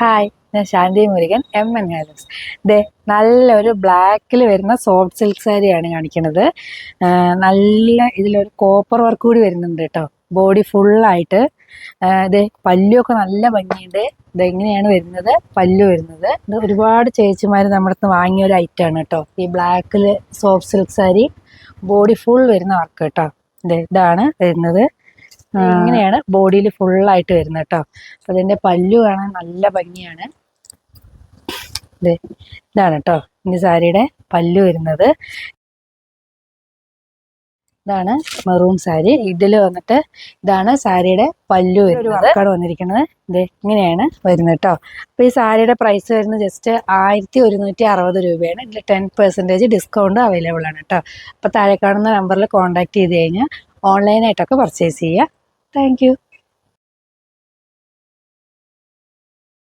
Hi, ഞാൻ ശാന്തി Murugan, MN ഹാലൂസ്. ദേ നല്ലൊരു ബ്ലാക്കിൽ വരുന്ന സോഫ്റ്റ് സിൽക്ക് സാരിയാണ് കാണിക്കുന്നത്. നല്ല ഇതിലൊരു കോപ്പർ വർക്ക് കൂടി വരുന്നുണ്ട് കേട്ടോ. ബോഡി ഫുള്ളായിട്ട് ദേ പല്ലുമൊക്കെ നല്ല ഭംഗിയുണ്ട്. ഇതെങ്ങനെയാണ് വരുന്നത്, പല്ലു വരുന്നത്. ഇത് ഒരുപാട് ചേച്ചിമാർ നമ്മുടെ അടുത്ത് വാങ്ങിയ ഒരു ഐറ്റമാണ് കേട്ടോ. ഈ ബ്ലാക്കിൽ soft silk sari body full വരുന്ന വർക്ക് കേട്ടോ. ഇതാണ് വരുന്നത്. ഇങ്ങനെയാണ് ബോഡിയിൽ ഫുള്ളായിട്ട് വരുന്നത് കേട്ടോ. അതിൻ്റെ പല്ലു കാണാൻ നല്ല ഭംഗിയാണ്. ഇതാണ് കേട്ടോ ഈ സാരിയുടെ പല്ലു വരുന്നത്. ഇതാണ് മെറൂൺ സാരി. ഇതിൽ വന്നിട്ട് ഇതാണ് സാരിയുടെ പല്ലു വരുന്നത്. വർക്കാണ് വന്നിരിക്കുന്നത്. ഇങ്ങനെയാണ് വരുന്നത് കേട്ടോ. അപ്പോൾ ഈ സാരിയുടെ പ്രൈസ് വരുന്നത് ജസ്റ്റ് 1160 രൂപയാണ്. ഇതിൽ 10% ഡിസ്കൗണ്ട് അവൈലബിൾ ആണ് കേട്ടോ. അപ്പോൾ താഴെ കാണുന്ന നമ്പറിൽ കോൺടാക്ട് ചെയ്ത് കഴിഞ്ഞാൽ ഓൺലൈനായിട്ടൊക്കെ പർച്ചേസ് ചെയ്യുക. Thank you.